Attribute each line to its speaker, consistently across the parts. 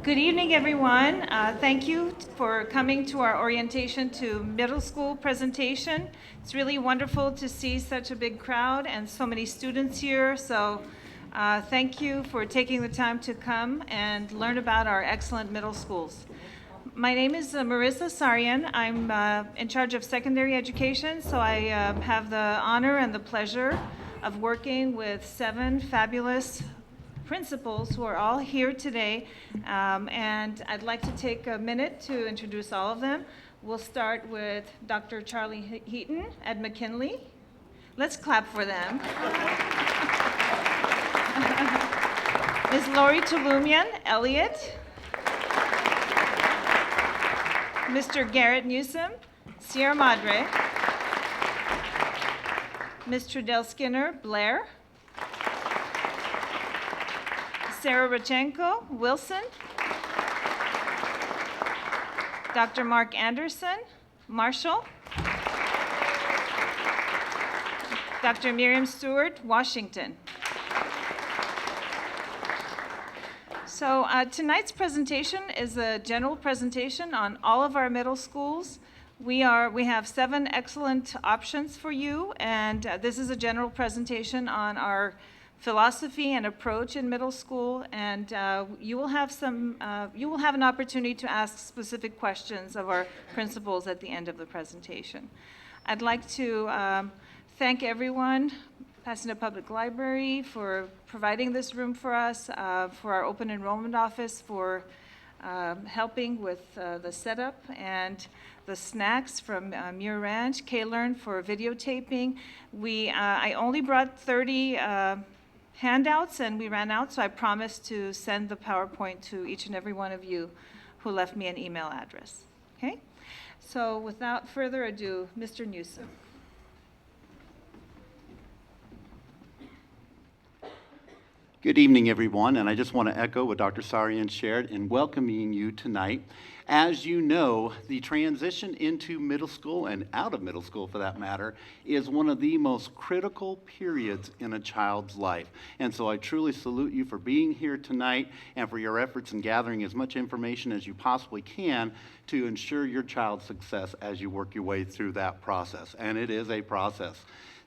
Speaker 1: Good evening, everyone. Thank you for coming to our orientation to middle school presentation. It's really wonderful to see such a big crowd and so many students here. So thank you for taking the time to come and learn about our excellent middle schools. My name is Marissa Sarian. I'm in charge of secondary education, so I have the honor and the pleasure of working with 7 fabulous principals who are all here today, and I'd like to take a minute to introduce all of them. We'll start with Dr. Charlie Heaton at McKinley. Let's clap for them. Ms. Lori Tulumian, Elliott. Mr. Garrett Newsom, Sierra Madre. Ms. Trudell Skinner, Blair. Sarah Rachenko, Wilson. Dr. Mark Anderson, Marshall. Dr. Miriam Stewart, Washington. So tonight's presentation is a general presentation on all of our middle schools. We have 7 excellent options for you, and this is a general presentation on our philosophy and approach in middle school, and you will have an opportunity to ask specific questions of our principals at the end of the presentation. I'd like to thank everyone, Pasadena Public Library for providing this room for us, for our open enrollment office for helping with the setup, and the snacks from Muir Ranch, K-Learn for videotaping. I only brought 30 handouts and we ran out, so I promised to send the PowerPoint to each and every one of you who left me an email address. Okay? So without further ado, Mr. Newsom.
Speaker 2: Good evening, everyone, and I just want to echo what Dr. Sarian shared in welcoming you tonight. As you know, the transition into middle school, and out of middle school for that matter, is one of the most critical periods in a child's life. And so I truly salute you for being here tonight and for your efforts in gathering as much information as you possibly can to ensure your child's success as you work your way through that process. And it is a process.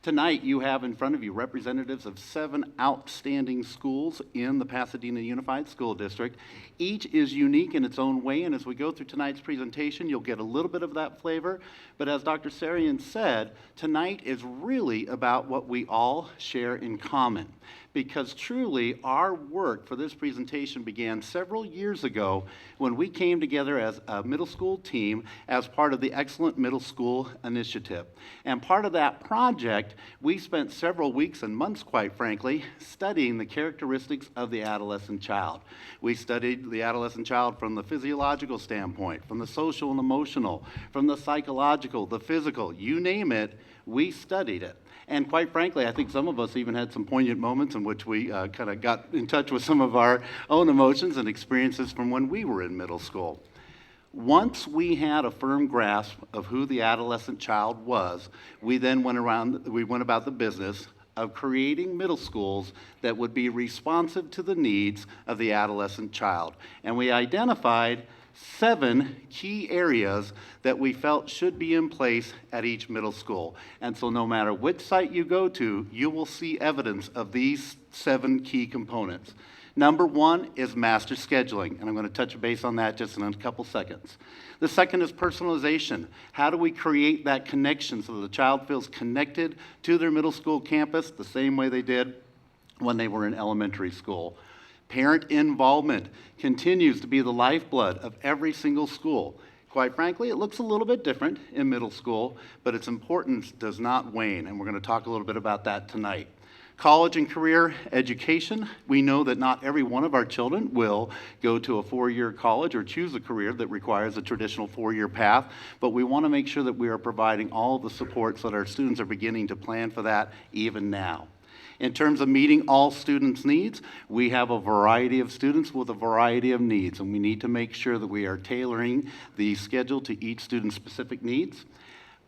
Speaker 2: Tonight, you have in front of you representatives of 7 outstanding schools in the Pasadena Unified School District. Each is unique in its own way, and as we go through tonight's presentation, you'll get a little bit of that flavor. But as Dr. Sarian said, tonight is really about what we all share in common. Because truly, our work for this presentation began several years ago when we came together as a middle school team as part of the Excellent Middle School Initiative. And part of that project, we spent several weeks and months, quite frankly, studying the characteristics of the adolescent child. We studied the adolescent child from the physiological standpoint, from the social and emotional, from the psychological, the physical, you name it, we studied it. And quite frankly, I think some of us even had some poignant moments in which we kind of got in touch with some of our own emotions and experiences from when we were in middle school. Once we had a firm grasp of who the adolescent child was, we then went about the business of creating middle schools that would be responsive to the needs of the adolescent child. And we identified 7 key areas that we felt should be in place at each middle school. And so no matter which site you go to, you will see evidence of these 7 key components. Number 1 is master scheduling, and I'm going to touch base on that just in a couple seconds. The second is personalization. How do we create that connection so that the child feels connected to their middle school campus the same way they did when they were in elementary school? Parent involvement continues to be the lifeblood of every single school. Quite frankly, it looks a little bit different in middle school, but its importance does not wane, and we're going to talk a little bit about that tonight. College and career education. We know that not every one of our children will go to a 4-year college or choose a career that requires a traditional 4-year path, but we want to make sure that we are providing all the support so that our students are beginning to plan for that even now. In terms of meeting all students' needs, we have a variety of students with a variety of needs, and we need to make sure that we are tailoring the schedule to each student's specific needs.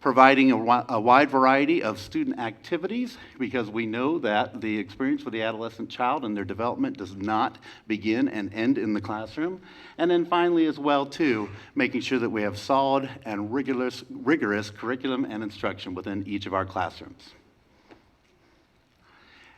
Speaker 2: providing a wide variety of student activities, because we know that the experience for the adolescent child and their development does not begin and end in the classroom. And then finally as well too, making sure that we have solid and rigorous curriculum and instruction within each of our classrooms.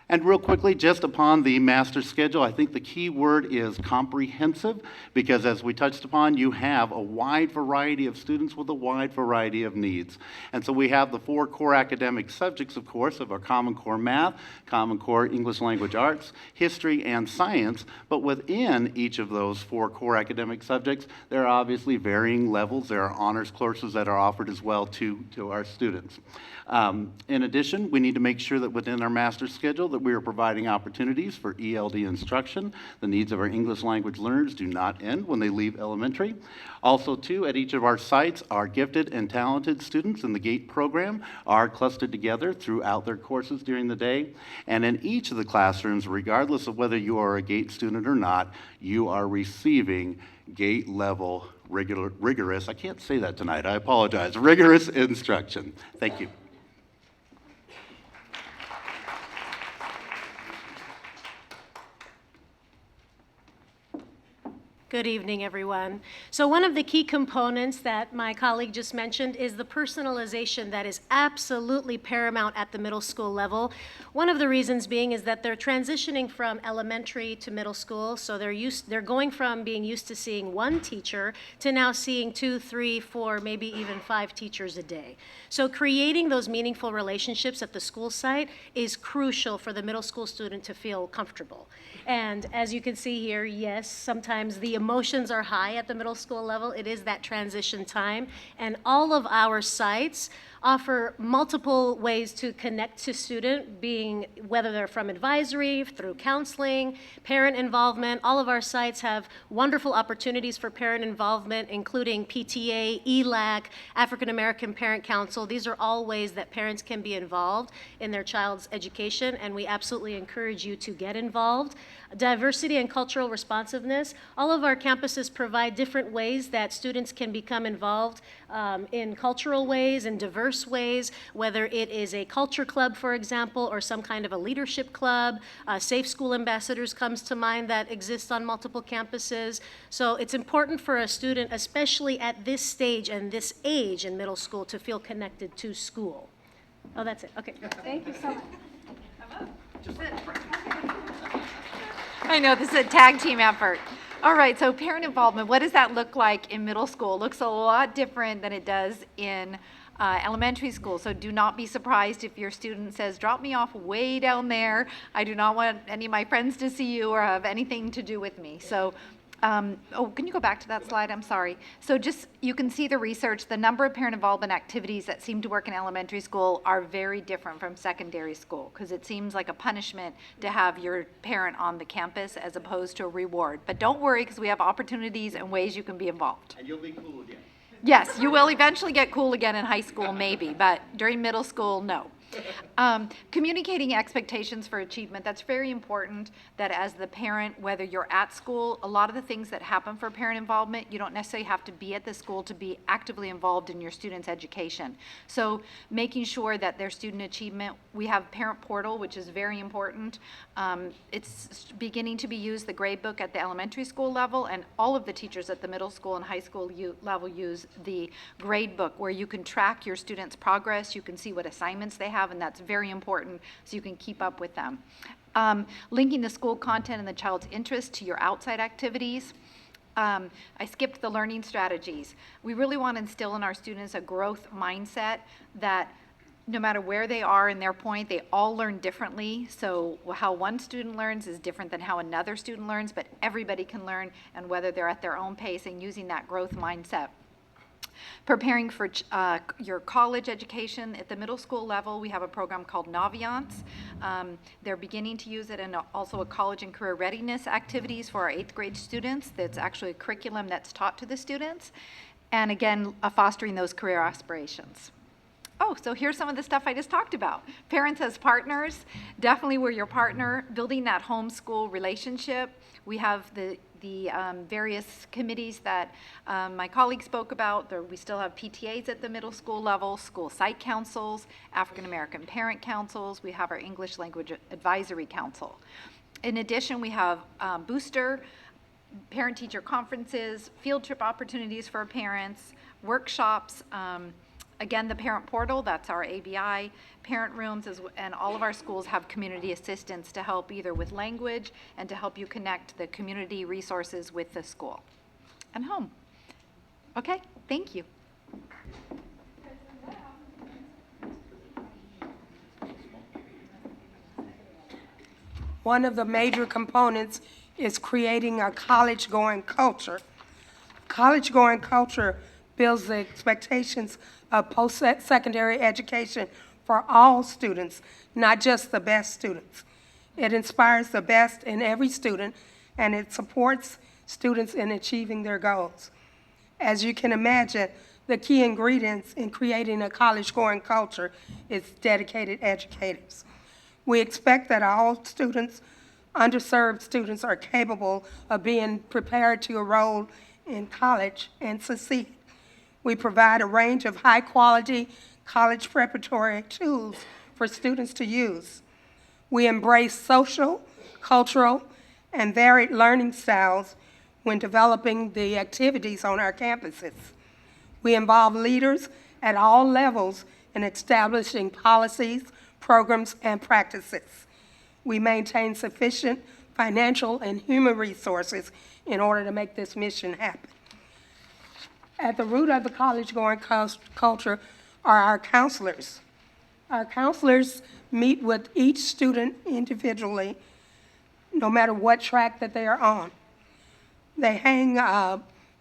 Speaker 2: And real quickly, just upon the master schedule, I think the key word is comprehensive, because as we touched upon, you have a wide variety of students with a wide variety of needs. And so we have the 4 core academic subjects, of course, of our Common Core Math, Common Core English Language Arts, History, and Science. But within each of those 4 core academic subjects, there are obviously varying levels. There are honors courses that are offered as well to our students. In addition, we need to make sure that within our master schedule that we are providing opportunities for ELD instruction. The needs of our English language learners do not end when they leave elementary. Also, too, at each of our sites, our gifted and talented students in the GATE program are clustered together throughout their courses during the day. And in each of the classrooms, regardless of whether you are a GATE student or not, you are receiving GATE level rigorous, I can't say that tonight, I apologize, rigorous instruction. Thank you.
Speaker 3: Good evening, everyone. So one of the key components that my colleague just mentioned is the personalization that is absolutely paramount at the middle school level. One of the reasons being is that they're transitioning from elementary to middle school, so they're going from being used to seeing 1 teacher to now seeing 2, 3, 4, maybe even 5 teachers a day. So creating those meaningful relationships at the school site is crucial for the middle school student to feel comfortable. And as you can see here, yes, sometimes the emotions are high at the middle school level. It is that transition time. And all of our sites offer multiple ways to connect to student, being whether they're from advisory, through counseling, parent involvement. All of our sites have wonderful opportunities for parent involvement, including PTA, ELAC, African American Parent Council. These are all ways that parents can be involved in their child's education, and we absolutely encourage you to get involved. Diversity and cultural responsiveness. All of our campuses provide different ways that students can become involved in cultural ways and diverse ways, whether it is a culture club, for example, or some kind of a leadership club. Safe School Ambassadors comes to mind that exists on multiple campuses. So it's important for a student, especially at this stage and this age in middle school, to feel connected to school. Oh, that's it. Okay. Thank you so much.
Speaker 4: I know, this is a tag team effort. All right, so parent involvement, what does that look like in middle school? It looks a lot different than it does in elementary school. So do not be surprised if your student says, drop me off way down there. I do not want any of my friends to see you or have anything to do with me. So oh, can you go back to that slide? I'm sorry. So just, you can see the research, the number of parent involvement activities that seem to work in elementary school are very different from secondary school, because it seems like a punishment to have your parent on the campus as opposed to a reward. But don't worry, because we have opportunities and ways you can be involved.
Speaker 2: And you'll be cool again.
Speaker 4: Yes, you will eventually get cool again in high school, maybe, but during middle school, no. Communicating expectations for achievement, that's very important, that as the parent, whether you're at school, a lot of the things that happen for parent involvement, you don't necessarily have to be at the school to be actively involved in your student's education. So making sure that their student achievement, we have parent portal, which is very important. It's beginning to be used, the grade book at the elementary school level, and all of the teachers at the middle school and high school level use the grade book, where you can track your students' progress, you can see what assignments they have, and that's very important so you can keep up with them. Linking the school content and the child's interest to your outside activities. I skipped the learning strategies. We really want to instill in our students a growth mindset that no matter where they are in their point, they all learn differently. So how one student learns is different than how another student learns, but everybody can learn, and whether they're at their own pace, and using that growth mindset. Preparing for your college education at the middle school level, we have a program called Naviance. They're beginning to use it, and also a college and career readiness activities for our 8th grade students. That's actually a curriculum that's taught to the students. And again, fostering those career aspirations. Oh, so here's some of the stuff I just talked about. Parents as partners, definitely we're your partner. Building that homeschool relationship. We have the the various committees that my colleague spoke about. We still have PTAs at the middle school level, school site councils, African American parent councils. We have our English Language Advisory Council. In addition, we have booster parent-teacher conferences, field trip opportunities for parents, workshops, again, the parent portal, that's our ABI, parent rooms, and all of our schools have community assistants to help either with language and to help you connect the community resources with the school and home. Okay, thank you.
Speaker 5: One of the major components is creating a college-going culture. College-going culture builds the expectations of post-secondary education for all students, not just the best students. It inspires the best in every student, and it supports students in achieving their goals. As you can imagine, the key ingredients in creating a college-going culture is dedicated educators. We expect that all students, underserved students, are capable of being prepared to enroll in college and succeed. We provide a range of high-quality college preparatory tools for students to use. We embrace social, cultural, and varied learning styles when developing the activities on our campuses. We involve leaders at all levels in establishing policies, programs, and practices. We maintain sufficient financial and human resources in order to make this mission happen. At the root of the college-going culture are our counselors. Our counselors meet with each student individually, no matter what track that they are on. They hang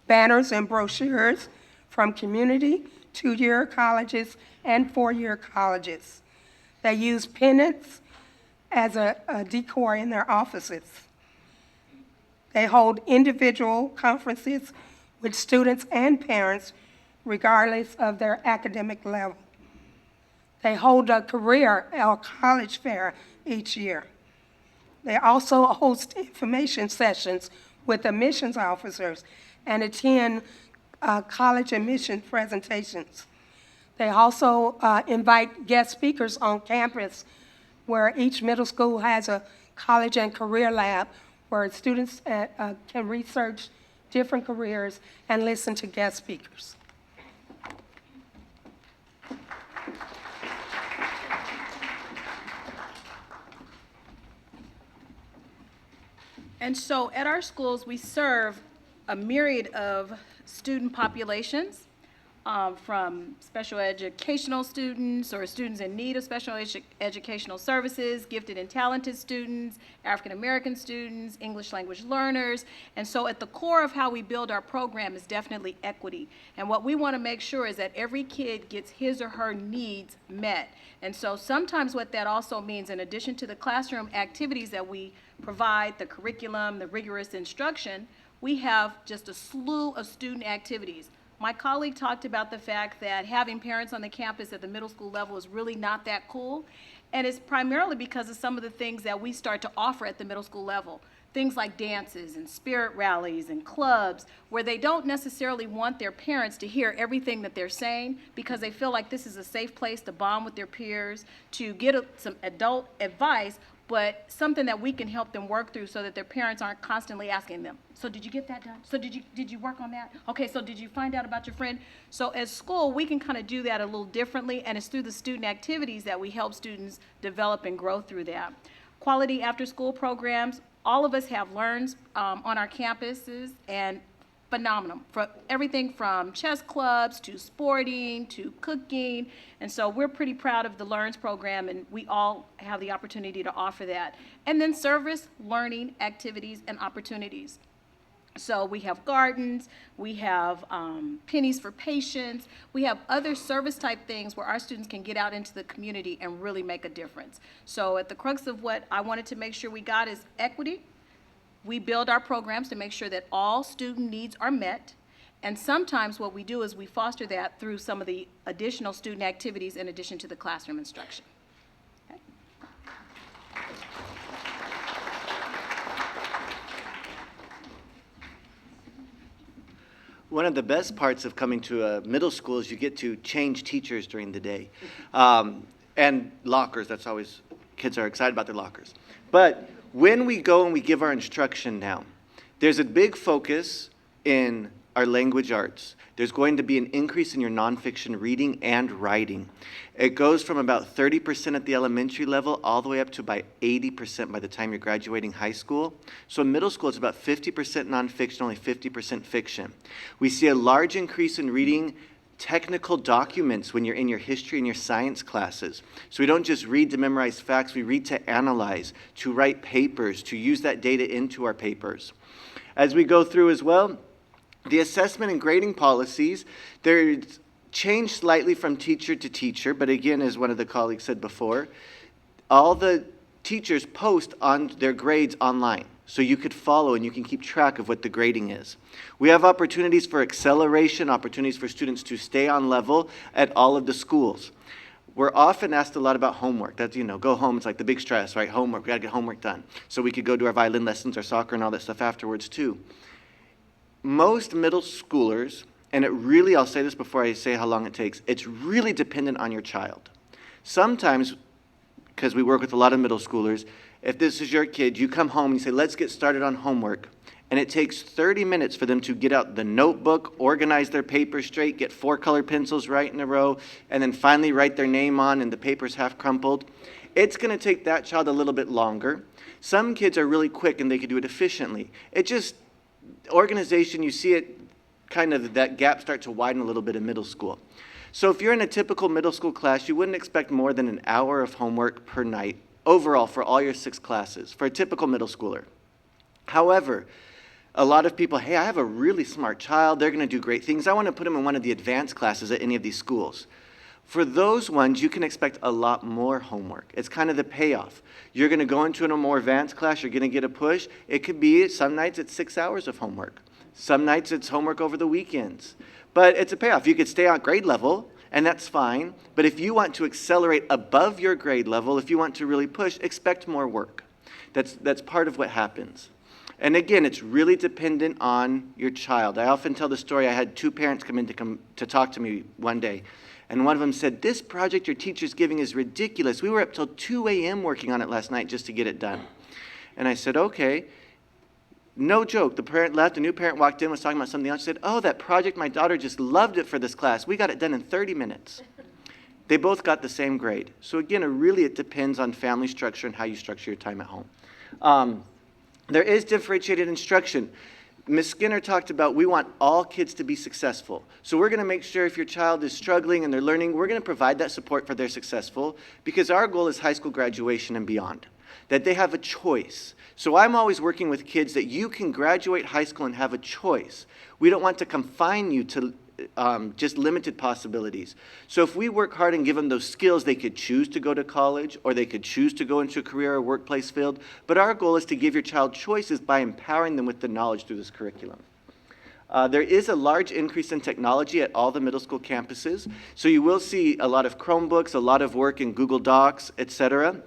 Speaker 5: banners and brochures from community, two-year colleges, and four-year colleges. They use pennants as a decor in their offices. They hold individual conferences with students and parents, regardless of their academic level. They hold a career or college fair each year. They also host information sessions with admissions officers and attend college admission presentations. They also invite guest speakers on campus, where each middle school has a college and career lab where students can research different careers and listen to guest speakers.
Speaker 6: And so at our schools, we serve a myriad of student populations, from special educational students or students in need of special educational services, gifted and talented students, African American students, English language learners. And so at the core of how we build our program is definitely equity. And what we want to make sure is that every kid gets his or her needs met. And so sometimes what that also means, in addition to the classroom activities that we provide, the curriculum, the rigorous instruction, we have just a slew of student activities. My colleague talked about the fact that having parents on the campus at the middle school level is really not that cool, and it's primarily because of some of the things that we start to offer at the middle school level. Things like dances and spirit rallies and clubs, where they don't necessarily want their parents to hear everything that they're saying, because they feel like this is a safe place to bond with their peers, to get some adult advice, but something that we can help them work through so that their parents aren't constantly asking them, so did you get that done? So did you work on that? Okay, so did you find out about your friend? So as school, we can kind of do that a little differently, and it's through the student activities that we help students develop and grow through that. Quality after-school programs, all of us have learns on our campuses, and phenomenal. For everything from chess clubs to sporting to cooking. And so we're pretty proud of the Learns program, and we all have the opportunity to offer that. And then service, learning, activities, and opportunities. So we have gardens, we have pennies for patients, we have other service type things where our students can get out into the community and really make a difference. So at the crux of what I wanted to make sure we got is equity. We build our programs to make sure that all student needs are met. And sometimes what we do is we foster that through some of the additional student activities in addition to the classroom instruction. Okay.
Speaker 7: One of the best parts of coming to a middle school is you get to change teachers during the day. And lockers, that's always, kids are excited about their lockers. But when we go and we give our instruction now, there's a big focus in our language arts. There's going to be an increase in your nonfiction reading and writing. It goes from about 30% at the elementary level all the way up to about 80% by the time you're graduating high school. So in middle school, it's about 50% nonfiction, only 50% fiction. We see a large increase in reading technical documents when you're in your history and your science classes. So we don't just read to memorize facts, we read to analyze, to write papers, to use that data into our papers. As we go through as well, the assessment and grading policies, they're changed slightly from teacher to teacher, but again, as one of the colleagues said before, all the teachers post on their grades online, so you could follow and you can keep track of what the grading is. We have opportunities for acceleration, opportunities for students to stay on level at all of the schools. We're often asked a lot about homework. That's, go home, it's like the big stress, right? Homework, we gotta get homework done. So we could go do our violin lessons, our soccer, and all that stuff afterwards too. Most middle schoolers, and it really, I'll say this before I say how long it takes, it's really dependent on your child. Sometimes, because we work with a lot of middle schoolers, if this is your kid, you come home and you say, let's get started on homework. And it takes 30 minutes for them to get out the notebook, organize their paper straight, get 4 colored pencils right in a row, and then finally write their name on and the paper's half crumpled. It's going to take that child a little bit longer. Some kids are really quick and they can do it efficiently. Organization, you see it kind of, that gap start to widen a little bit in middle school. So if you're in a typical middle school class, you wouldn't expect more than an hour of homework per night overall for all your 6 classes for a typical middle schooler. However, a lot of people, hey, I have a really smart child, they're going to do great things, I want to put them in one of the advanced classes at any of these schools. For those ones, you can expect a lot more homework. It's kind of the payoff. You're going to go into a more advanced class, you're going to get a push. It could be, some nights it's 6 hours of homework. Some nights it's homework over the weekends. But it's a payoff. You could stay on grade level, and that's fine. But if you want to accelerate above your grade level, if you want to really push, expect more work. That's part of what happens. And again, it's really dependent on your child. I often tell the story, I had 2 parents come in to talk to me one day. And one of them said, this project your teacher's giving is ridiculous. We were up till 2 a.m. working on it last night just to get it done. And I said, okay. No joke. The parent left, a new parent walked in, was talking about something else. She said, oh, that project, my daughter just loved it for this class. We got it done in 30 minutes. They both got the same grade. So again, it depends on family structure and how you structure your time at home. There is differentiated instruction. Ms. Skinner talked about we want all kids to be successful. So we're going to make sure if your child is struggling and they're learning, we're going to provide that support for their successful, because our goal is high school graduation and beyond, that they have a choice. So I'm always working with kids that you can graduate high school and have a choice. We don't want to confine you to just limited possibilities. So if we work hard and give them those skills, they could choose to go to college or they could choose to go into a career or workplace field. But our goal is to give your child choices by empowering them with the knowledge through this curriculum. There is a large increase in technology at all the middle school campuses. So you will see a lot of Chromebooks, a lot of work in Google Docs, etc.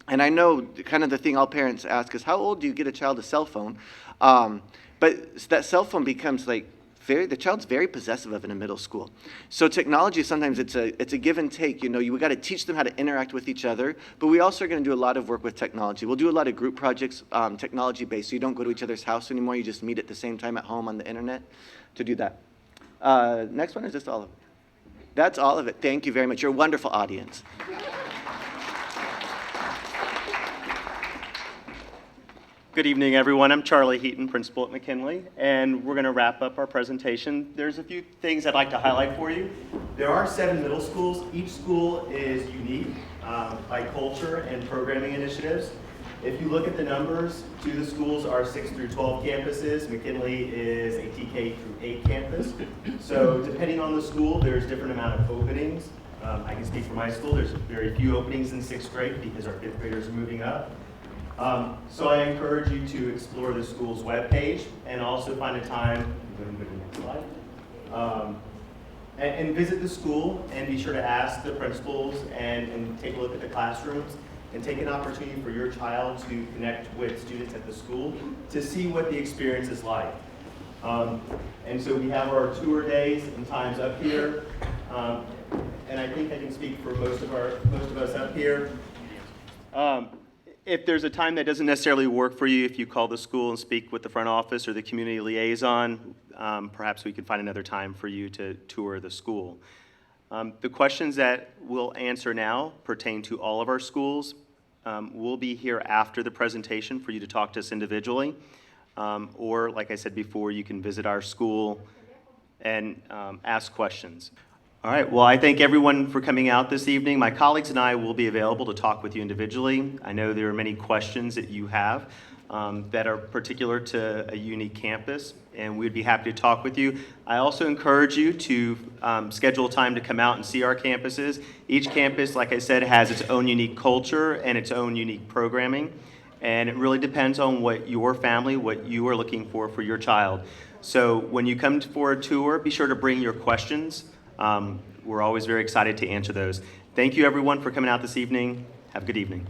Speaker 7: And I know kind of the thing all parents ask is, how old do you get a child a cell phone? But that cell phone becomes like, the child's very possessive of it in middle school. So technology, sometimes it's a give and take. We got to teach them how to interact with each other, but we also are going to do a lot of work with technology. We'll do a lot of group projects, technology-based, so you don't go to each other's house anymore. You just meet at the same time at home on the internet to do that. Next one is just all of it. That's all of it. Thank you very much. You're a wonderful audience.
Speaker 8: Good evening, everyone. I'm Charlie Heaton, principal at McKinley, and we're going to wrap up our presentation. There's a few things I'd like to highlight for you. There are 7 middle schools. Each school is unique by culture and programming initiatives. If you look at the numbers, 2 of the schools are 6 through 12 campuses. McKinley is a TK through 8 campus. So depending on the school, there's different amount of openings. I can speak for my school. There's very few openings in 6th grade because our 5th graders are moving up. So I encourage you to explore the school's webpage and also find a time, and visit the school and be sure to ask the principals and take a look at the classrooms and take an opportunity for your child to connect with students at the school to see what the experience is like. And so we have our tour days and times up here. And I think I can speak for most of us up here. If there's a time that doesn't necessarily work for you, if you call the school and speak with the front office or the community liaison, perhaps we could find another time for you to tour the school. The questions that we'll answer now pertain to all of our schools. We'll be here after the presentation for you to talk to us individually. Or, like I said before, you can visit our school and ask questions. All right, well, I thank everyone for coming out this evening. My colleagues and I will be available to talk with you individually. I know there are many questions that you have that are particular to a unique campus, and we'd be happy to talk with you. I also encourage you to schedule time to come out and see our campuses. Each campus, like I said, has its own unique culture and its own unique programming, and it really depends on what your family, what you are looking for your child. So when you come for a tour, be sure to bring your questions. We're always very excited to answer those. Thank you, everyone, for coming out this evening. Have a good evening.